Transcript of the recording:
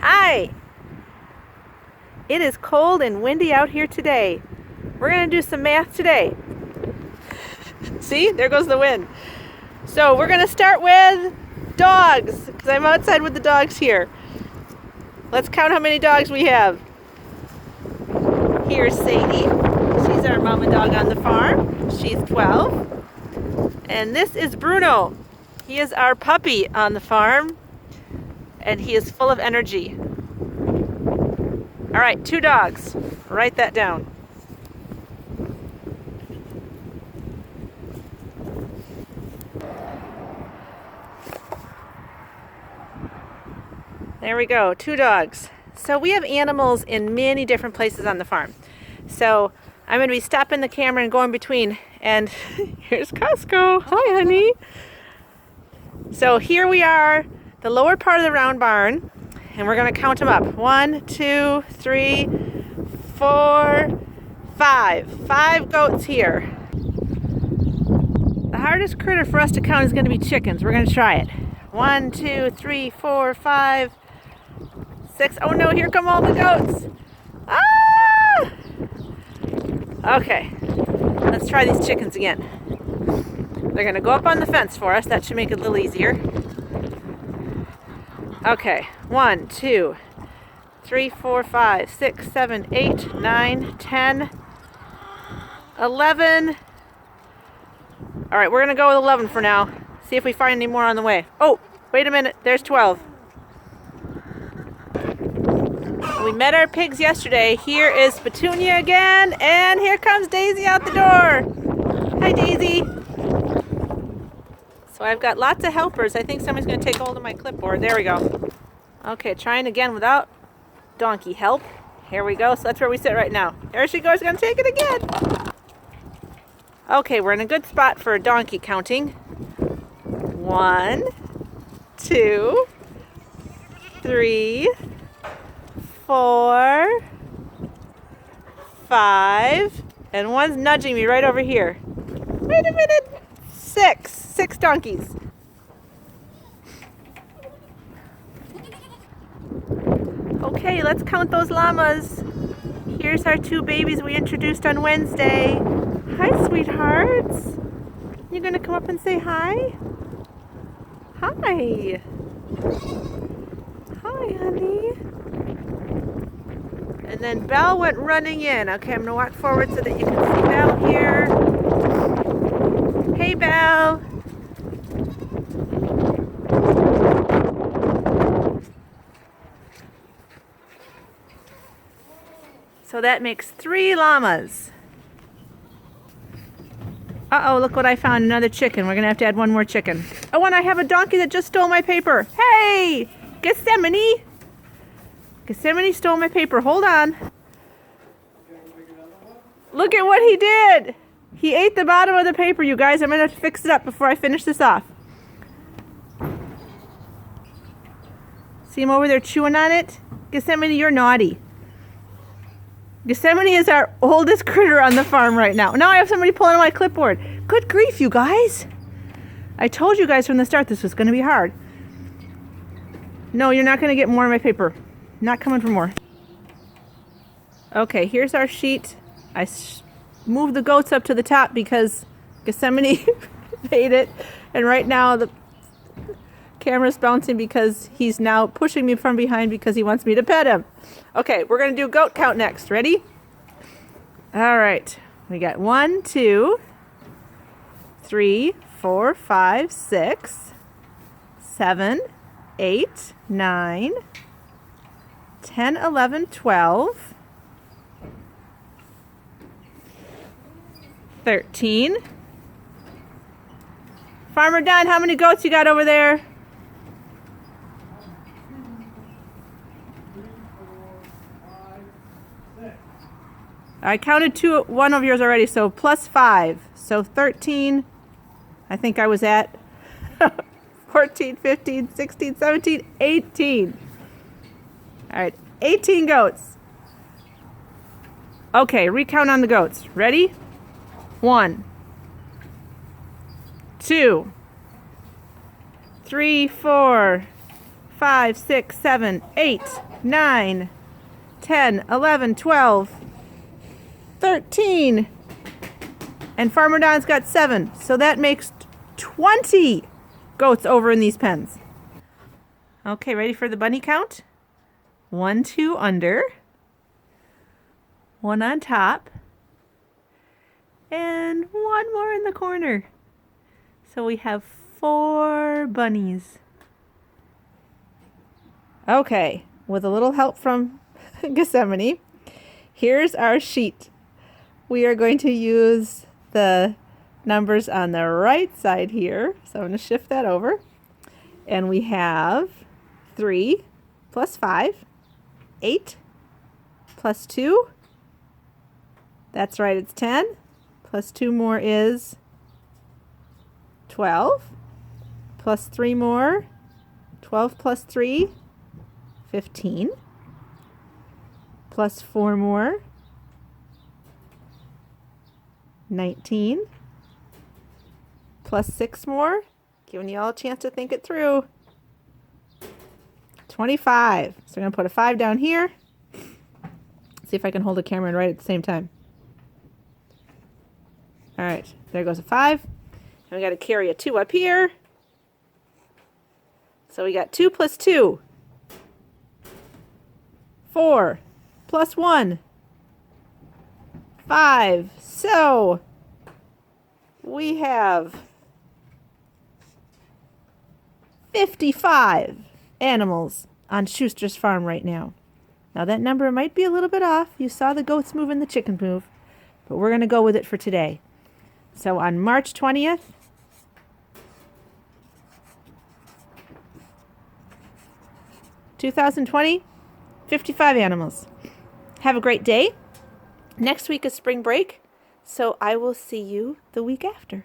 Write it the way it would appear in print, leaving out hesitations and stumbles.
Hi! It is cold and windy out here today. We're going to do some math today. See? There goes the wind. So we're going to start with dogs, because I'm outside with the dogs here. Let's count how many dogs we have. Here's Sadie. She's our mama dog on the farm. She's 12. And this is Bruno. He is our puppy on the farm. And he is full of energy. All right, 2 dogs. Write that down. There we go, 2 dogs. So we have animals in many different places on the farm. So I'm going to be stopping the camera and going between. And here's Costco. Hi, honey. So here we are, the lower part of the round barn. And we're going to count them up. 1, 2, 3, 4, 5. 5 goats here. The hardest critter for us to count is going to be chickens. We're going to try it. 1, 2, 3, 4, 5, 6. Oh no, here come all the goats. Ah! Okay, let's try these chickens again. They're going to go up on the fence for us. That should make it a little easier. Okay, 1, 2, 3, 4, 5, 6, 7, 8, 9, 10, 11. All right, we're going to go with 11 for now. See if we find any more on the way. Oh, wait a minute. There's 12. We met our pigs yesterday. Here is Petunia again, and here comes Daisy out the door. Hi, Daisy. So I've got lots of helpers. I think somebody's going to take hold of my clipboard. There we go. Okay, trying again without donkey help. Here we go. So that's where we sit right now. There she goes. Going to take it again. Okay, we're in a good spot for donkey counting. 1, 2, 3, 4, 5, and one's nudging me right over here. Wait a minute. 6 donkeys. Okay, let's count those llamas. Here's our 2 babies we introduced on Wednesday. Hi, sweethearts. You gonna come up and say hi? Hi. Hi, honey. And then Belle went running in. Okay, I'm gonna walk forward so that you can see Belle here. Hey, Belle. So that makes 3 llamas. Uh-oh, look what I found, another chicken. We're gonna have to add 1 more chicken. Oh, and I have a donkey that just stole my paper. Hey, Gethsemane. Gethsemane stole my paper, hold on. Look at what he did. He ate the bottom of the paper, you guys. I'm gonna have to fix it up before I finish this off. See him over there chewing on it? Gethsemane, you're naughty. Gethsemane is our oldest critter on the farm right now. Now I have somebody pulling on my clipboard. Good grief, you guys. I told you guys from the start this was going to be hard. No, you're not going to get more of my paper. Not coming for more. Okay, here's our sheet. I moved the goats up to the top because Gethsemane made it. And right now the camera's bouncing because he's now pushing me from behind because he wants me to pet him. Okay, we're going to do goat count next. Ready? All right. We got 1, 2, 3, 4, 5, 6, 7, 8, 9, 10, 11, 12, 13. Farmer Don, how many goats you got over there? I counted 1 of yours already, so plus 5. So 13, I think I was at 14, 15, 16, 17, 18. All right, 18 goats. Okay, recount on the goats. Ready? 1, 2, 3, 4, 5, 6, 7, 8, 9, 10, 11, 12, 13. And Farmer Don's got 7. So that makes 20 goats over in these pens. Okay, ready for the bunny count? 1, 2 under. 1 on top. And 1 more in the corner. So we have 4 bunnies. Okay, with a little help from Gethsemane, here's our sheet. We are going to use the numbers on the right side here. So I'm going to shift that over. And we have 3 plus 5, 8 plus 2. That's right, it's 10. Plus 2 more is 12. Plus 3 more, 12 plus 3, 15. Plus 4 more, 19. Plus 6 more, giving you all a chance to think it through, 25. So I'm going to put a 5 down here. See if I can hold the camera and write at the same time. All right, there goes a 5. And we got to carry a 2 up here. So we got 2 plus 2. 4 plus 1. 5. So we have 55 animals on Schuster's farm right now. Now that number might be a little bit off. You saw the goats move and the chickens move, but we're going to go with it for today. So on March 20th, (2020), 55 animals. Have a great day. Next week is spring break, so I will see you the week after.